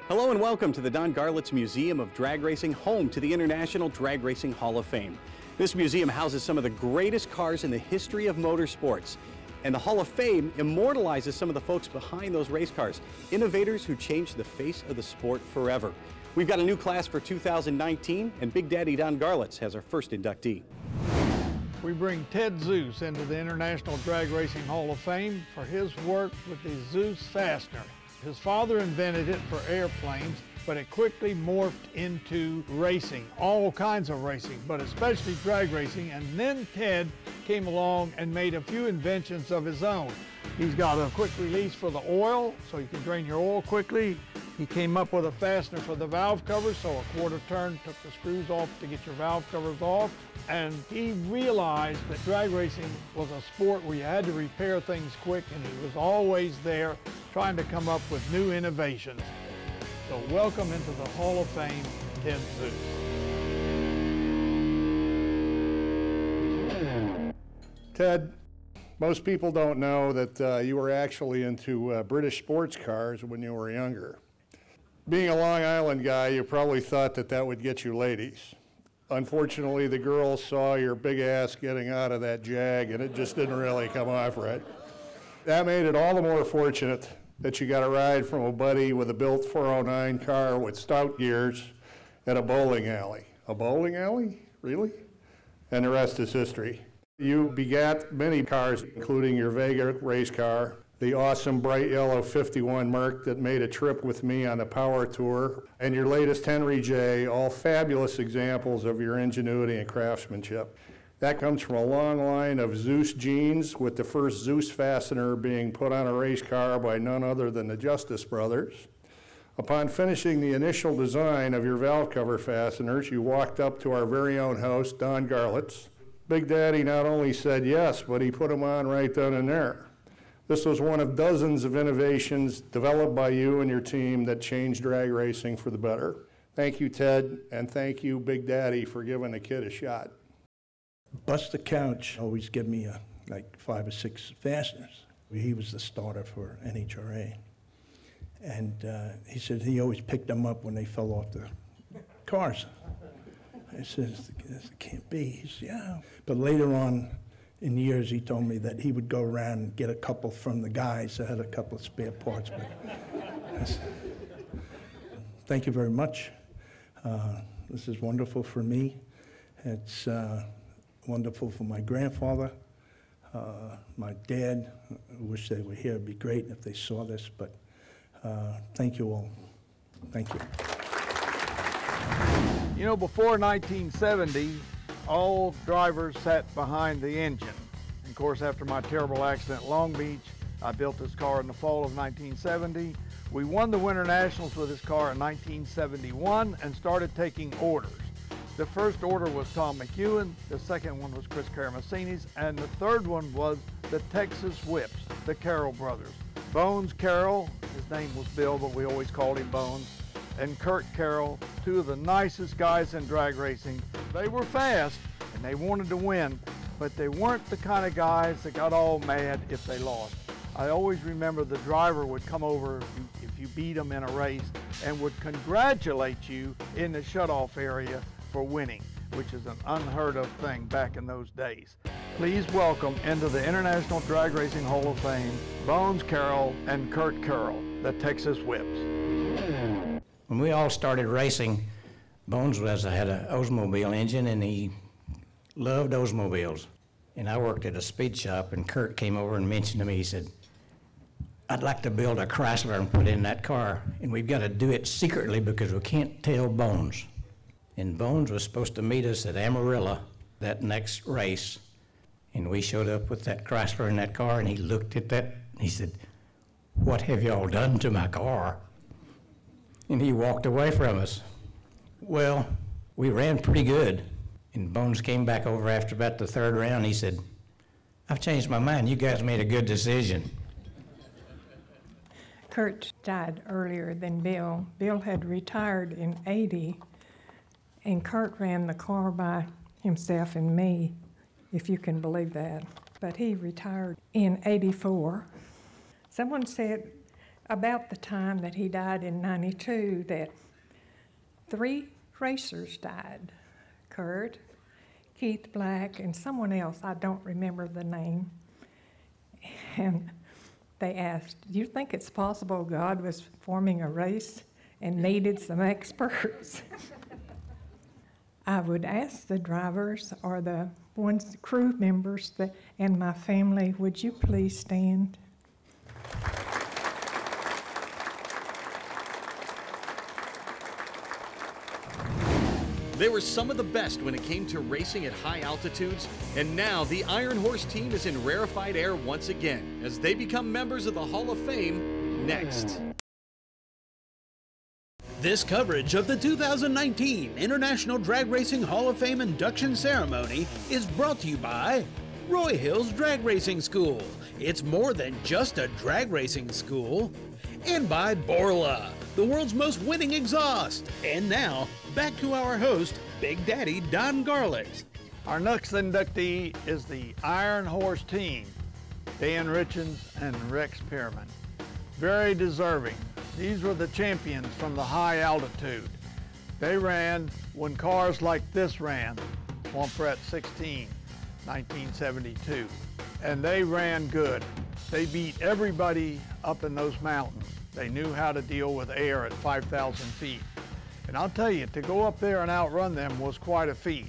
Hello and welcome to the Don Garlits Museum of Drag Racing, home to the International Drag Racing Hall of Fame. This museum houses some of the greatest cars in the history of motorsports. And the Hall of Fame immortalizes some of the folks behind those race cars, innovators who changed the face of the sport forever. We've got a new class for 2019, and Big Daddy Don Garlits has our first inductee. We bring Ted Zeus into the International Drag Racing Hall of Fame for his work with the Zeus fastener. His father invented it for airplanes, but it quickly morphed into racing, all kinds of racing, but especially drag racing. And then Ted came along and made a few inventions of his own. He's got a quick release for the oil, so you can drain your oil quickly. He came up with a fastener for the valve covers, so a quarter turn took the screws off to get your valve covers off. And he realized that drag racing was a sport where you had to repair things quick, and he was always there trying to come up with new innovations. So welcome into the Hall of Fame, Ted Zeus. Ted, most people don't know that you were actually into British sports cars when you were younger. Being a Long Island guy, you probably thought that that would get you ladies. Unfortunately, the girls saw your big ass getting out of that Jag, and it just didn't really come off right. That made it all the more fortunate that you got a ride from a buddy with a built 409 car with stout gears at a bowling alley. A bowling alley? Really? And the rest is history. You begat many cars, including your Vega race car, the awesome bright yellow 51 Merc that made a trip with me on the Power Tour, and your latest Henry J, all fabulous examples of your ingenuity and craftsmanship. That comes from a long line of Zeus genes, with the first Zeus fastener being put on a race car by none other than the Justice Brothers. Upon finishing the initial design of your valve cover fasteners, you walked up to our very own host, Don Garlits. Big Daddy not only said yes, but he put them on right then and there. This was one of dozens of innovations developed by you and your team that changed drag racing for the better. Thank you, Ted, and thank you, Big Daddy, for giving the kid a shot. Buster Couch always gave me like 5 or 6 fasteners. He was the starter for NHRA. And he said he always picked them up when they fell off the cars. I said, this can't be. He said, yeah. But later on in years, he told me that he would go around and get a couple from the guys that had a couple of spare parts. But thank you very much. This is wonderful for me. It's wonderful for my grandfather, my dad. I wish they were here. It'd be great if they saw this, but thank you all. Thank you. You know, before 1970, all drivers sat behind the engine. And of course, after my terrible accident at Long Beach, I built this car in the fall of 1970. We won the Winter Nationals with this car in 1971 and started taking orders. The first order was Tom McEwen, the second one was Chris Karamessinis, and the third one was the Texas Whips, the Carroll brothers. Bones Carroll, his name was Bill, but we always called him Bones, and Kurt Carroll, 2 of the nicest guys in drag racing. They were fast and they wanted to win, but they weren't the kind of guys that got all mad if they lost. I always remember the driver would come over if you beat him in a race and would congratulate you in the shutoff area for winning, which is an unheard of thing back in those days. Please welcome into the International Drag Racing Hall of Fame, Bones Carroll and Kurt Carroll, the Texas Whips. When we all started racing, Bones had an Oldsmobile engine, and he loved Oldsmobiles. And I worked at a speed shop, and Kurt came over and mentioned to me, he said, I'd like to build a Chrysler and put in that car, and we've got to do it secretly because we can't tell Bones. And Bones was supposed to meet us at Amarillo that next race, and we showed up with that Chrysler in that car, and he looked at that, and he said, what have y'all done to my car? And he walked away from us. Well, we ran pretty good. And Bones came back over after about the 3rd round. He said, I've changed my mind. You guys made a good decision. Kurt died earlier than Bill. Bill had retired in '80, and Kurt ran the car by himself and me, if you can believe that. But he retired in '84. Someone said about the time that he died in '92 that 3 racers died. Kurt, Keith Black, and someone else, I don't remember the name. And they asked, do you think it's possible God was forming a race and needed some experts? I would ask the drivers or the crew members and my family, would you please stand? They were some of the best when it came to racing at high altitudes, and now the Iron Horse team is in rarefied air once again as they become members of the Hall of Fame next. This coverage of the 2019 International Drag Racing Hall of Fame induction ceremony is brought to you by Roy Hills Drag Racing School. It's more than just a drag racing school. And by Borla, the world's most winning exhaust. And now, back to our host, Big Daddy Don Garlett. Our next inductee is the Iron Horse team, Dan Richens and Rex Pierman. Very deserving. These were the champions from the high altitude. They ran when cars like this ran, Swamp 16, 1972. And they ran good. They beat everybody up in those mountains. They knew how to deal with air at 5,000 feet. And I'll tell you, to go up there and outrun them was quite a feat.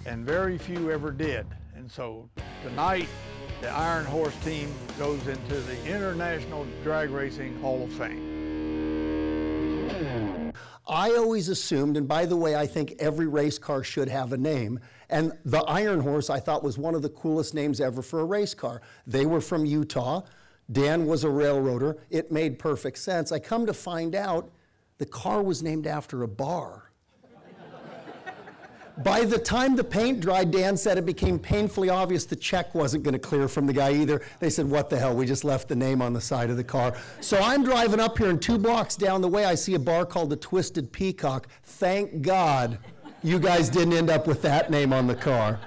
And very few ever did. And so tonight, the Iron Horse team goes into the International Drag Racing Hall of Fame. I always assumed, and by the way, I think every race car should have a name, and the Iron Horse I thought was one of the coolest names ever for a race car. They were from Utah. Dan was a railroader. It made perfect sense. I come to find out the car was named after a bar. By the time the paint dried, Dan said it became painfully obvious the check wasn't going to clear from the guy either. They said, what the hell, we just left the name on the side of the car. So I'm driving up here, and 2 blocks down the way, I see a bar called the Twisted Peacock. Thank God you guys didn't end up with that name on the car.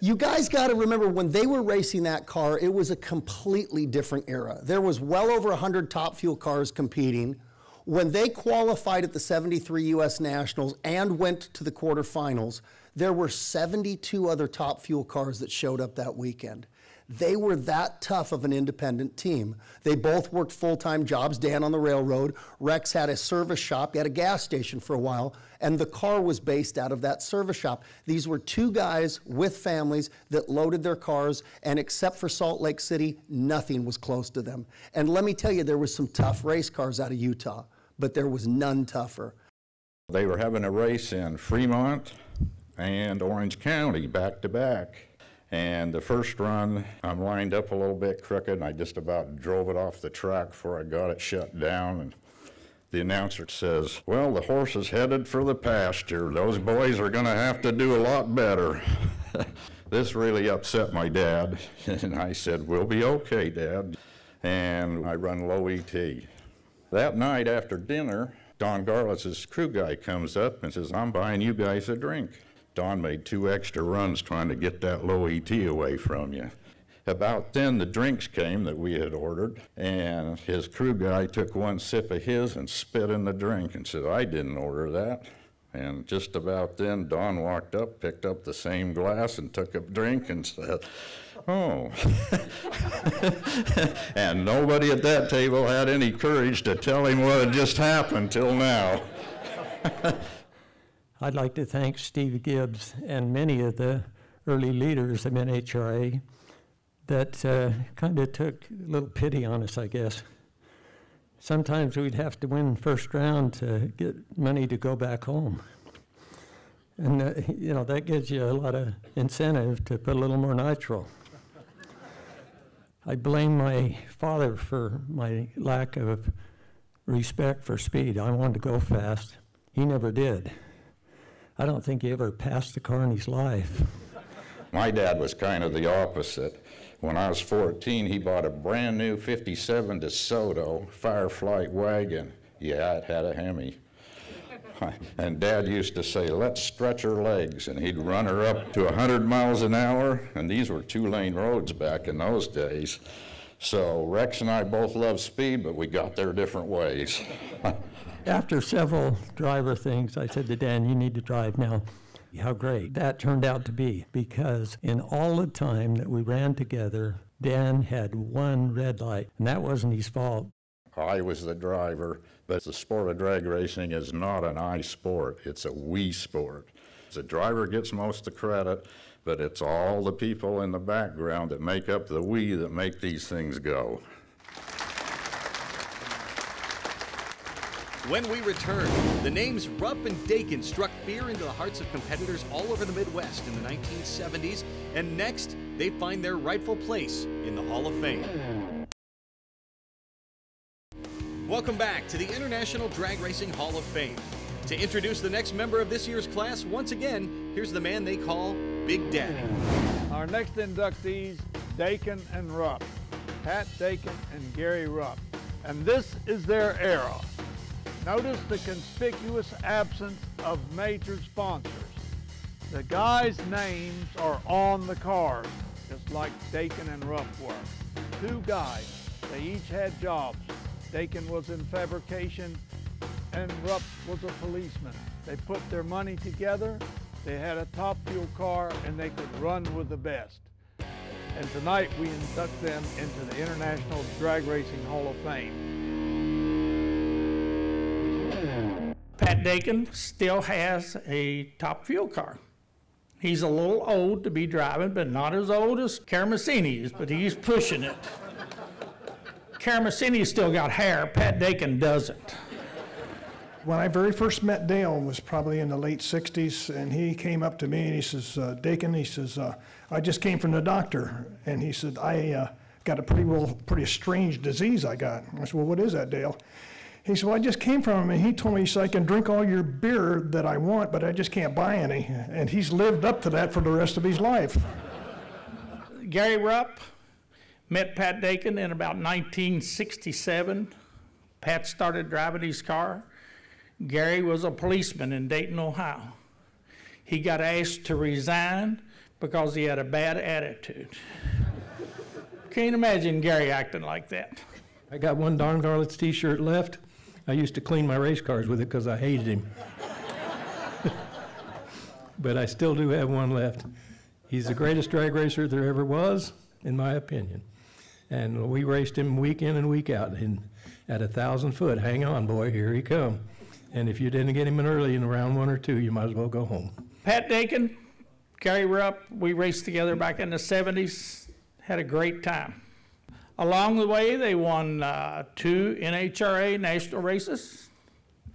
You guys got to remember, when they were racing that car, it was a completely different era. There was well over 100 Top Fuel cars competing. When they qualified at the 73 U.S. Nationals and went to the quarterfinals, there were 72 other Top Fuel cars that showed up that weekend. They were that tough of an independent team. They both worked full-time jobs, Dan on the railroad. Rex had a service shop, he had a gas station for a while, and the car was based out of that service shop. These were 2 guys with families that loaded their cars, and except for Salt Lake City, nothing was close to them. And let me tell you, there was some tough race cars out of Utah, but there was none tougher. They were having a race in Fremont and Orange County back to back. And the first run, I'm lined up a little bit crooked, and I just about drove it off the track before I got it shut down. And the announcer says, well, the horse is headed for the pasture. Those boys are going to have to do a lot better. This really upset my dad, and I said, we'll be okay, Dad. And I run low ET. That night after dinner, Don Garlett's crew guy comes up and says, I'm buying you guys a drink. Don made 2 extra runs trying to get that low ET away from you. About then, the drinks came that we had ordered, and his crew guy took 1 sip of his and spit in the drink and said, I didn't order that. And just about then, Don walked up, picked up the same glass and took a drink and said, oh. And nobody at that table had any courage to tell him what had just happened till now. I'd like to thank Steve Gibbs and many of the early leaders of NHRA that kind of took a little pity on us, I guess. Sometimes we'd have to win first round to get money to go back home. And, you know, that gives you a lot of incentive to put a little more nitro. I blame my father for my lack of respect for speed. I wanted to go fast. He never did. I don't think he ever passed a car in his life. My dad was kind of the opposite. When I was 14, he bought a brand new 57 DeSoto Fireflight wagon. Yeah, it had a Hemi. And Dad used to say, let's stretch her legs, and he'd run her up to 100 miles an hour, and these were 2-lane roads back in those days. So Rex and I both love speed, but we got there different ways. After several driver things, I said to Dan, you need to drive now. How great that turned out to be, because in all the time that we ran together, Dan had one red light, and that wasn't his fault. I was the driver, but the sport of drag racing is not an I sport, it's a we sport. The driver gets most of the credit, but it's all the people in the background that make up the we that make these things go. When we return, the names Ruff and Dakin struck fear into the hearts of competitors all over the Midwest in the 1970s, and next, they find their rightful place in the Hall of Fame. Welcome back to the International Drag Racing Hall of Fame. To introduce the next member of this year's class, once again, here's the man they call Big Daddy. Our next inductees, Dakin and Ruff. Pat Dakin and Gary Ruff. And this is their era. Notice the conspicuous absence of major sponsors. The guys' names are on the card, just like Dakin and Ruff were. Two guys, they each had jobs. Dakin was in fabrication and Ruff was a policeman. They put their money together, they had a top fuel car, and they could run with the best. And tonight we induct them into the International Drag Racing Hall of Fame. Pat Dakin still has a top fuel car. He's a little old to be driving, but not as old as Karamesini is, but he's pushing it. Karamesini's still got hair, Pat Dakin doesn't. When I very first met Dale was probably in the late 60s, and he came up to me and he says, Dakin, he says, I just came from the doctor. And he said, I got a pretty strange disease I got. I said, well, what is that, Dale? He said, well, I just came from him, and he told me, he said, I can drink all your beer that I want, but I just can't buy any. And he's lived up to that for the rest of his life. Gary Rupp met Pat Dakin in about 1967. Pat started driving his car. Gary was a policeman in Dayton, Ohio. He got asked to resign because he had a bad attitude. Can't imagine Gary acting like that. I got one Darn Garlits t-shirt left. I used to clean my race cars with it because I hated him. But I still do have one left. He's the greatest drag racer there ever was, in my opinion. And we raced him week in and week out. And at 1,000 foot, hang on, boy, here he come. And if you didn't get him in early in round 1 or 2, you might as well go home. Pat Dakin, Gary Rupp, we raced together back in the 70s, had a great time. Along the way, they won 2 NHRA national races,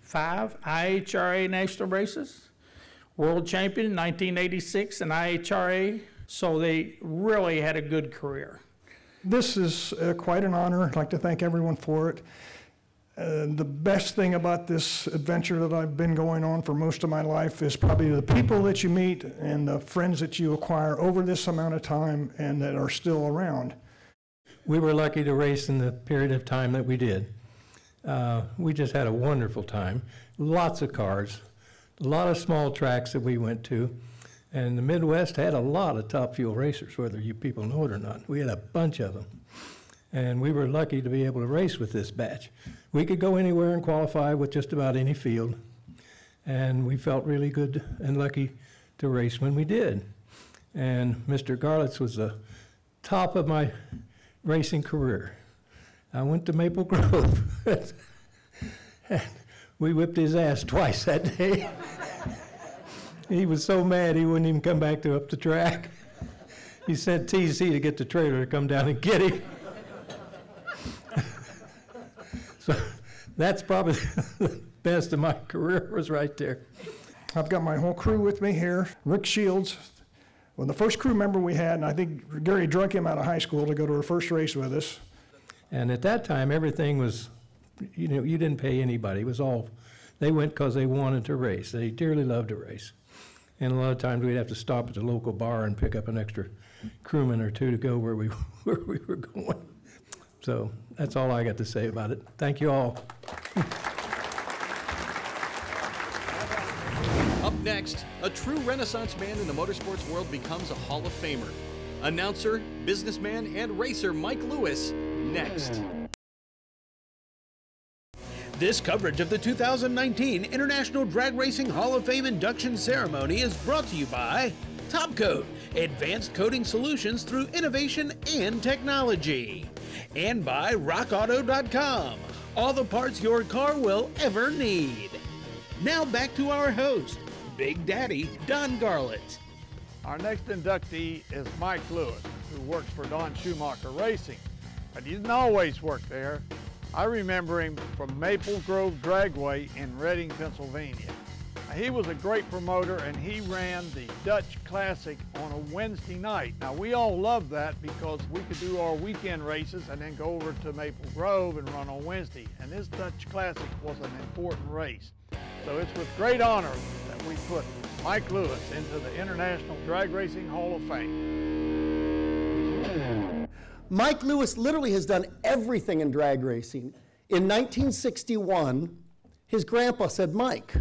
5 IHRA national races, world champion in 1986 in IHRA, so they really had a good career. This is quite an honor. I'd like to thank everyone for it. The best thing about this adventure that I've been going on for most of my life is probably the people that you meet and the friends that you acquire over this amount of time and that are still around. We were lucky to race in the period of time that we did. We just had a wonderful time. Lots of cars, a lot of small tracks that we went to. And the Midwest had a lot of top fuel racers, whether you people know it or not. We had a bunch of them. And we were lucky to be able to race with this batch. We could go anywhere and qualify with just about any field. And we felt really good and lucky to race when we did. And Mr. Garlits was the top of my racing career. I went to Maple Grove. And we whipped his ass twice that day. He was so mad he wouldn't even come back to up the track. He sent TC to get the trailer to come down and get him. So that's probably the best of my career was right there. I've got my whole crew with me here. Rick Shields, well, the first crew member we had, and I think Gary drug him out of high school to go to our first race with us. And at that time, everything was, you know, you didn't pay anybody. It was all, they went because they wanted to race. They dearly loved to race. And a lot of times we'd have to stop at the local bar and pick up an extra crewman or two to go where we were going. So that's all I got to say about it. Thank you all. Up next, a true Renaissance man in the motorsports world becomes a Hall of Famer. Announcer, businessman, and racer Mike Lewis next. This coverage of the 2019 International Drag Racing Hall of Fame induction ceremony is brought to you by Top Coat, advanced coating solutions through innovation and technology. And by RockAuto.com, all the parts your car will ever need. Now back to our host, Big Daddy Don Garlett. Our next inductee is Mike Lewis, who works for Don Schumacher Racing, but he didn't always work there. I remember him from Maple Grove Dragway in Reading, Pennsylvania. He was a great promoter, and he ran the Dutch Classic on a Wednesday night. Now, we all loved that because we could do our weekend races and then go over to Maple Grove and run on Wednesday. And this Dutch Classic was an important race. So it's with great honor that we put Mike Lewis into the International Drag Racing Hall of Fame. Mike Lewis literally has done everything in drag racing. In 1961, his grandpa said, "Mike,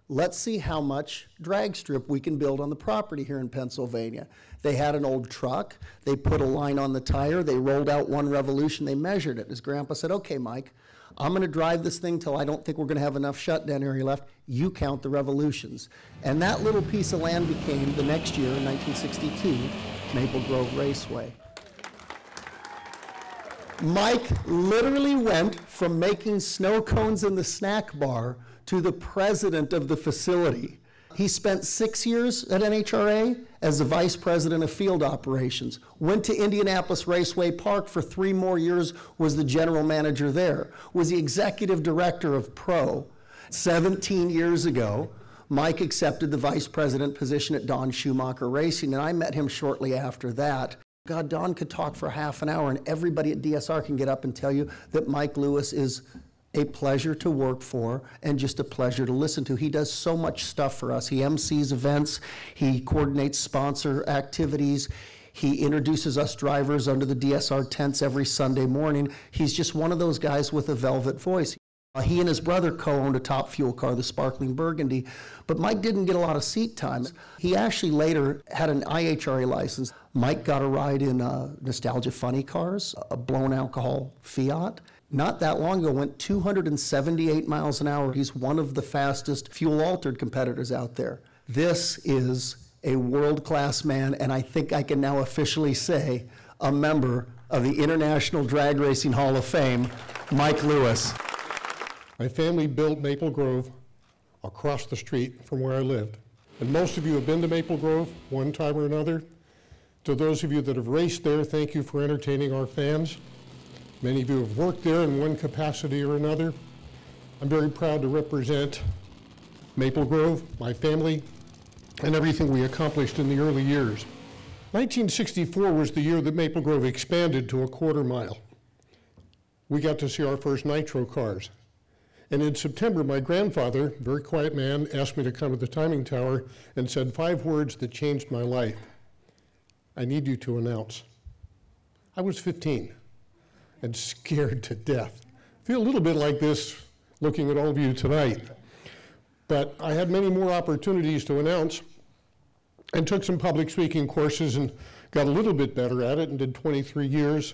let's see how much drag strip we can build on the property here in Pennsylvania." They had an old truck, they put a line on the tire, they rolled out one revolution, they measured it. His grandpa said, "Okay, Mike, I'm gonna drive this thing till I don't think we're gonna have enough shutdown area left. You count the revolutions." And that little piece of land became, the next year, in 1962, Maple Grove Raceway. Mike literally went from making snow cones in the snack bar to the president of the facility. He spent 6 years at NHRA as the vice president of field operations, went to Indianapolis Raceway Park for 3 more years, was the general manager there, was the executive director of Pro. 17 years ago, Mike accepted the vice president position at Don Schumacher Racing, and I met him shortly after that. God, Don could talk for half an hour, and everybody at DSR can get up and tell you that Mike Lewis is a pleasure to work for and just a pleasure to listen to. He does so much stuff for us. He MCs events, he coordinates sponsor activities, he introduces us drivers under the DSR tents every Sunday morning. He's just one of those guys with a velvet voice. He and his brother co-owned a Top Fuel car, the Sparkling Burgundy, but Mike didn't get a lot of seat time. He actually later had an IHRA license. Mike got a ride in Nostalgia Funny Cars, a blown alcohol Fiat. Not that long ago, went 278 miles an hour. He's one of the fastest fuel-altered competitors out there. This is a world-class man, and I think I can now officially say a member of the International Drag Racing Hall of Fame, Mike Lewis. My family built Maple Grove across the street from where I lived. And most of you have been to Maple Grove one time or another. To those of you that have raced there, thank you for entertaining our fans. Many of you have worked there in one capacity or another. I'm very proud to represent Maple Grove, my family, and everything we accomplished in the early years. 1964 was the year that Maple Grove expanded to a quarter mile. We got to see our first nitro cars. And in September, my grandfather, very quiet man, asked me to come to the timing tower and said 5 words that changed my life. "I need you to announce." I was 15 and scared to death. I feel a little bit like this looking at all of you tonight. But I had many more opportunities to announce and took some public speaking courses and got a little bit better at it and did 23 years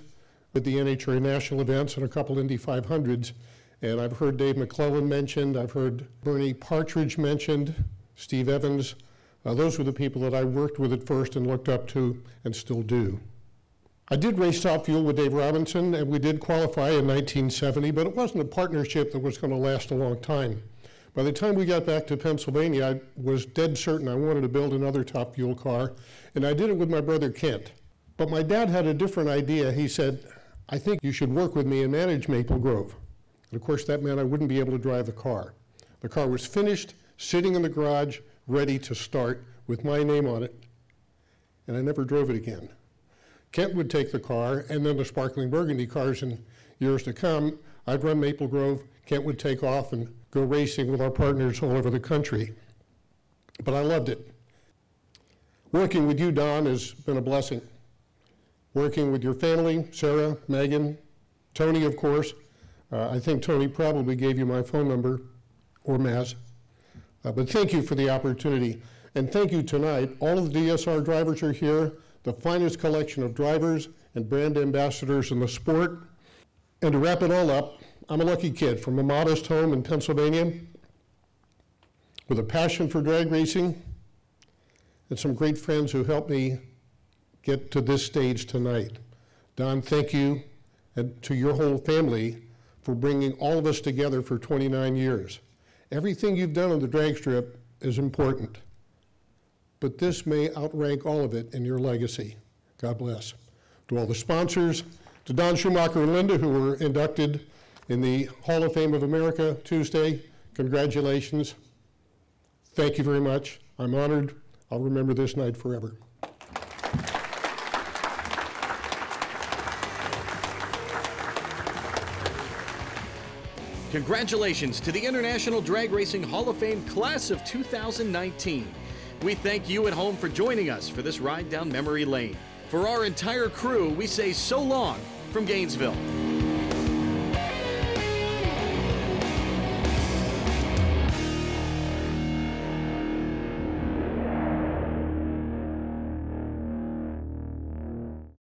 with the NHRA national events and a couple Indy 500s. And I've heard Dave McClellan mentioned, I've heard Bernie Partridge mentioned, Steve Evans. Those were the people that I worked with at first and looked up to and still do. I did race Top Fuel with Dave Robinson, and we did qualify in 1970, but it wasn't a partnership that was going to last a long time. By the time we got back to Pennsylvania, I was dead certain I wanted to build another Top Fuel car, and I did it with my brother Kent. But my dad had a different idea. He said, "I think you should work with me and manage Maple Grove." And of course, that meant I wouldn't be able to drive the car. The car was finished, sitting in the garage, ready to start with my name on it, and I never drove it again. Kent would take the car, and then the Sparkling Burgundy cars in years to come. I'd run Maple Grove, Kent would take off and go racing with our partners all over the country. But I loved it. Working with you, Don, has been a blessing. Working with your family, Sarah, Megan, Tony, of course. I think Tony probably gave you my phone number, or Maz. But thank you for the opportunity. And thank you tonight. All of the DSR drivers are here, the finest collection of drivers and brand ambassadors in the sport. And to wrap it all up, I'm a lucky kid from a modest home in Pennsylvania with a passion for drag racing and some great friends who helped me get to this stage tonight. Don, thank you, and to your whole family for bringing all of us together for 29 years. Everything you've done on the drag strip is important, but this may outrank all of it in your legacy. God bless. To all the sponsors, to Don Schumacher and Linda, who were inducted in the Hall of Fame of America Tuesday, congratulations. Thank you very much. I'm honored. I'll remember this night forever. Congratulations to the International Drag Racing Hall of Fame Class of 2019. We thank you at home for joining us for this ride down memory lane. For our entire crew, we say so long from Gainesville.